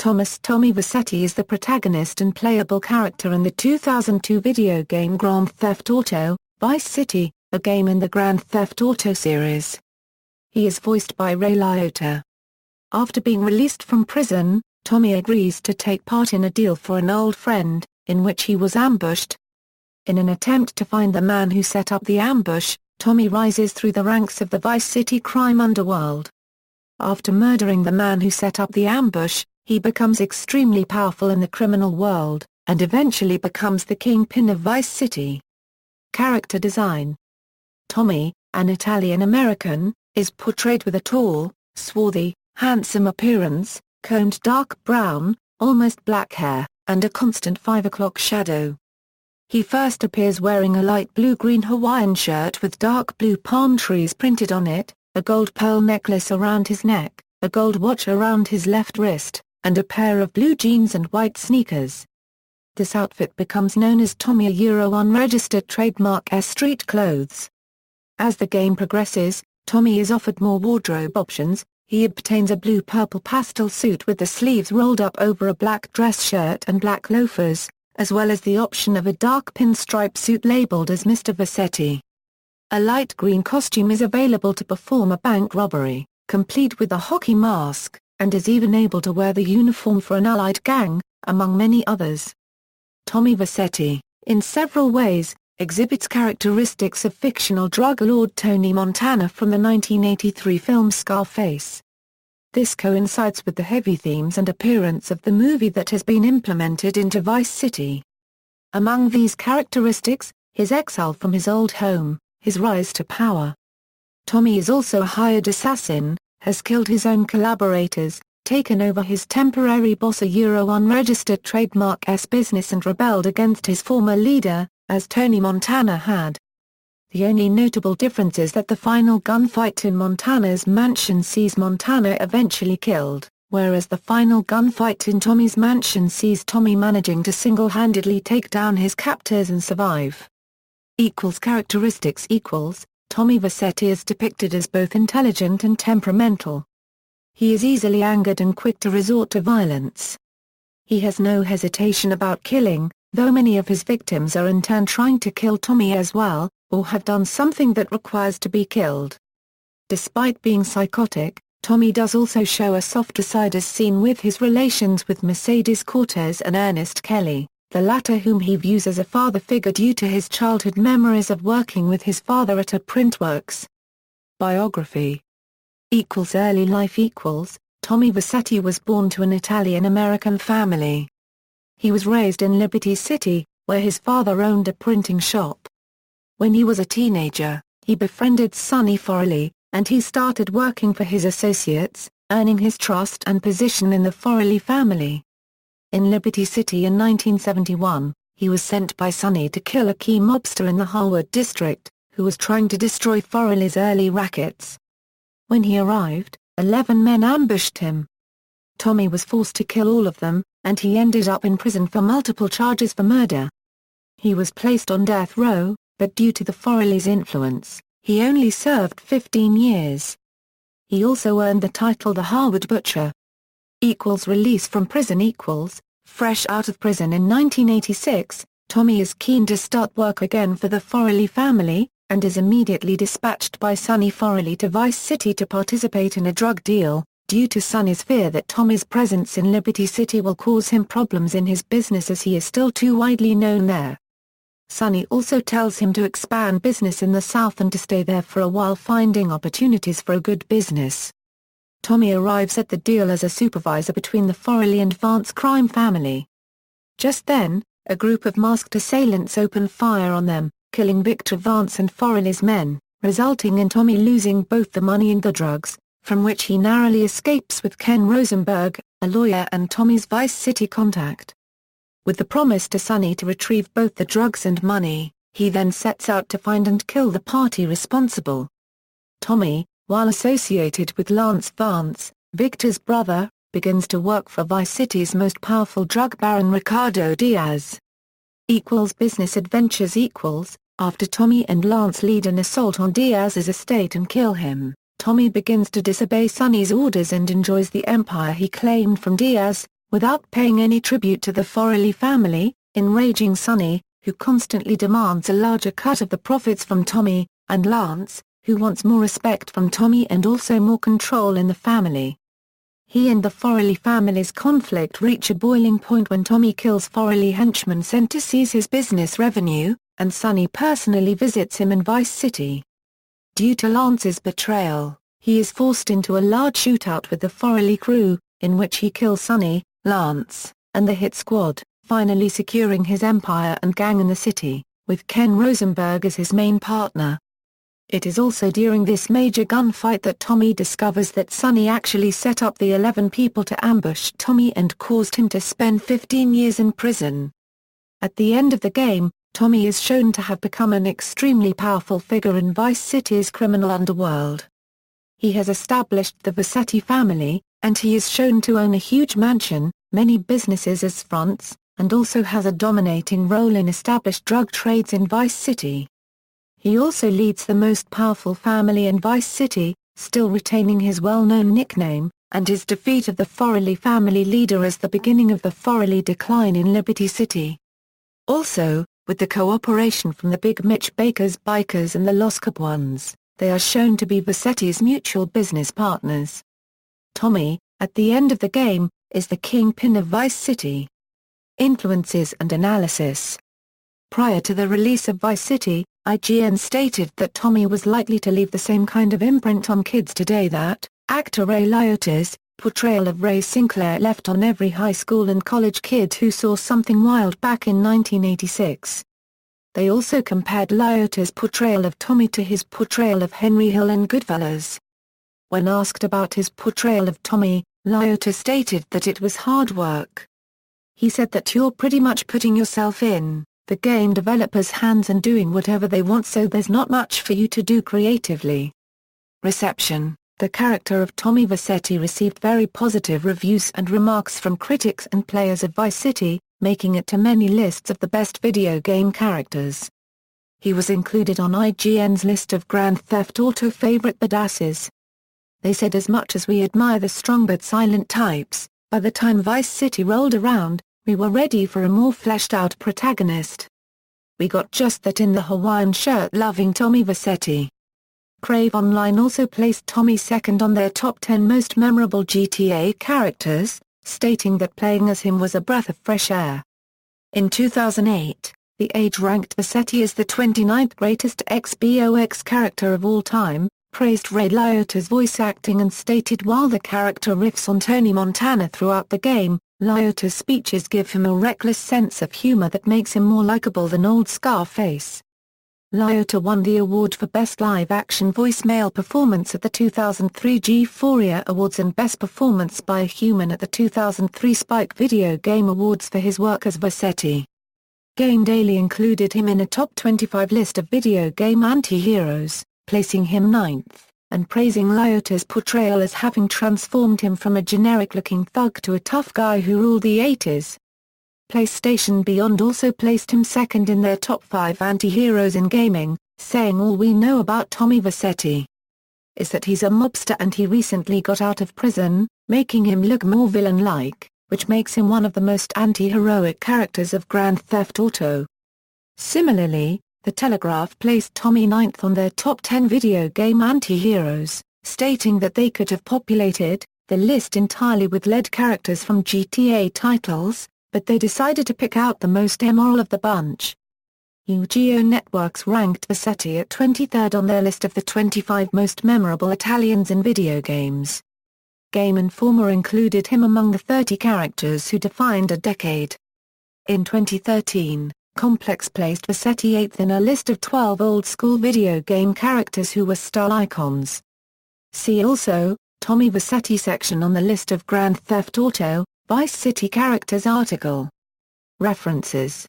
Tommy Vercetti is the protagonist and playable character in the 2002 video game Grand Theft Auto: Vice City, a game in the Grand Theft Auto series. He is voiced by Ray Liotta. After being released from prison, Tommy agrees to take part in a deal for an old friend, in which he was ambushed. In an attempt to find the man who set up the ambush, Tommy rises through the ranks of the Vice City crime underworld. After murdering the man who set up the ambush, he becomes extremely powerful in the criminal world, and eventually becomes the kingpin of Vice City. Character design. Tommy, an Italian-American, is portrayed with a tall, swarthy, handsome appearance, combed dark brown, almost black hair, and a constant 5 o'clock shadow. He first appears wearing a light blue-green Hawaiian shirt with dark blue palm trees printed on it, a gold pearl necklace around his neck, a gold watch around his left wrist, and a pair of blue jeans and white sneakers. This outfit becomes known as Tommy unregistered trademark street clothes. As the game progresses, Tommy is offered more wardrobe options. He obtains a blue-purple pastel suit with the sleeves rolled up over a black dress shirt and black loafers, as well as the option of a dark pinstripe suit labeled as Mr. Vercetti. A light green costume is available to perform a bank robbery, complete with a hockey mask, and is even able to wear the uniform for an allied gang, among many others. Tommy Vercetti, in several ways, exhibits characteristics of fictional drug lord Tony Montana from the 1983 film Scarface. This coincides with the heavy themes and appearance of the movie that has been implemented into Vice City. Among these characteristics, his exile from his old home, his rise to power. Tommy is also a hired assassin, has killed his own collaborators, taken over his temporary boss unregistered trademark's business and rebelled against his former leader, as Tony Montana had. The only notable difference is that the final gunfight in Montana's mansion sees Montana eventually killed, whereas the final gunfight in Tommy's mansion sees Tommy managing to single-handedly take down his captors and survive. Characteristics Tommy Vercetti is depicted as both intelligent and temperamental. He is easily angered and quick to resort to violence. He has no hesitation about killing, though many of his victims are in turn trying to kill Tommy as well, or have done something that requires to be killed. Despite being psychotic, Tommy does also show a softer side as seen with his relations with Mercedes Cortez and Ernest Kelly, the latter whom he views as a father figure due to his childhood memories of working with his father at a printworks. Biography. Early life. Tommy Vercetti was born to an Italian-American family. He was raised in Liberty City, where his father owned a printing shop. When he was a teenager, he befriended Sonny Forley, and he started working for his associates, earning his trust and position in the Forley family. In Liberty City in 1971, he was sent by Sonny to kill a key mobster in the Harwood district, who was trying to destroy Forley's early rackets. When he arrived, 11 men ambushed him. Tommy was forced to kill all of them, and he ended up in prison for multiple charges for murder. He was placed on death row, but due to the Forley's influence, he only served 15 years. He also earned the title the Harwood Butcher. Release from prison. Fresh out of prison in 1986, Tommy is keen to start work again for the Forley family, and is immediately dispatched by Sonny Forley to Vice City to participate in a drug deal, due to Sonny's fear that Tommy's presence in Liberty City will cause him problems in his business as he is still too widely known there. Sonny also tells him to expand business in the South and to stay there for a while, finding opportunities for a good business. Tommy arrives at the deal as a supervisor between the Forley and Vance crime family. Just then, a group of masked assailants open fire on them, killing Victor Vance and Forley's men, resulting in Tommy losing both the money and the drugs, from which he narrowly escapes with Ken Rosenberg, a lawyer and Tommy's Vice City contact. With the promise to Sonny to retrieve both the drugs and money, he then sets out to find and kill the party responsible. Tommy, while associated with Lance Vance, Victor's brother, begins to work for Vice City's most powerful drug baron Ricardo Diaz. Business adventures. After Tommy and Lance lead an assault on Diaz's estate and kill him, Tommy begins to disobey Sonny's orders and enjoys the empire he claimed from Diaz, Without paying any tribute to the Forley family, enraging Sonny, who constantly demands a larger cut of the profits from Tommy, and Lance, who wants more respect from Tommy and also more control in the family. He and the Forley family's conflict reach a boiling point when Tommy kills Forley henchmen sent to seize his business revenue, and Sonny personally visits him in Vice City. Due to Lance's betrayal, he is forced into a large shootout with the Forley crew, in which he kills Sonny, Lance, and the hit squad, finally securing his empire and gang in the city, with Ken Rosenberg as his main partner. It is also during this major gunfight that Tommy discovers that Sonny actually set up the 11 people to ambush Tommy and caused him to spend 15 years in prison. At the end of the game, Tommy is shown to have become an extremely powerful figure in Vice City's criminal underworld. He has established the Vercetti family, and he is shown to own a huge mansion, many businesses as fronts, and also has a dominating role in established drug trades in Vice City. He also leads the most powerful family in Vice City, still retaining his well-known nickname, and his defeat of the Forley family leader as the beginning of the Forley decline in Liberty City. Also, with the cooperation from the Big Mitch Baker's bikers and the Los Capuans, they are shown to be Vercetti's mutual business partners. Tommy, at the end of the game, is the kingpin of Vice City. Influences and analysis. Prior to the release of Vice City, IGN stated that Tommy was likely to leave the same kind of imprint on kids today that actor Ray Liotta's portrayal of Ray Sinclair left on every high school and college kid who saw Something Wild back in 1986. They also compared Liotta's portrayal of Tommy to his portrayal of Henry Hill in Goodfellas. When asked about his portrayal of Tommy, Liotta stated that it was hard work. He said that you're pretty much putting yourself in the game developers' hands and doing whatever they want, so there's not much for you to do creatively. Reception. The character of Tommy Vercetti received very positive reviews and remarks from critics and players of Vice City, making it to many lists of the best video game characters. He was included on IGN's list of Grand Theft Auto favorite badasses. They said, as much as we admire the strong but silent types, by the time Vice City rolled around, we were ready for a more fleshed-out protagonist. We got just that in the Hawaiian shirt-loving Tommy Vercetti. Crave Online also placed Tommy second on their top 10 most memorable GTA characters, stating that playing as him was a breath of fresh air. In 2008, The Age ranked Vercetti as the 29th greatest XBOX character of all time, praised Ray Liotta's voice acting and stated while the character riffs on Tony Montana throughout the game, Liotta's speeches give him a reckless sense of humor that makes him more likable than old Scarface. Liotta won the award for Best Live-Action Voice Male Performance at the 2003 G4 Awards and Best Performance by a Human at the 2003 Spike Video Game Awards for his work as Vercetti. Game Daily included him in a top 25 list of video game anti-heroes, placing him 9th, and praising Liotta's portrayal as having transformed him from a generic-looking thug to a tough guy who ruled the 80s. PlayStation Beyond also placed him second in their top 5 anti-heroes in gaming, saying all we know about Tommy Vercetti is that he's a mobster and he recently got out of prison, making him look more villain-like, which makes him one of the most anti-heroic characters of Grand Theft Auto. Similarly, The Telegraph placed Tommy 9th on their top 10 video game anti-heroes, stating that they could have populated the list entirely with lead characters from GTA titles, but they decided to pick out the most immoral of the bunch. UGO Networks ranked Vercetti at 23rd on their list of the 25 most memorable Italians in video games. Game Informer included him among the 30 characters who defined a decade. In 2013, Complex placed Vercetti 8th in a list of 12 old-school video game characters who were style icons. See also, Tommy Vercetti section on the list of Grand Theft Auto, Vice City characters article. References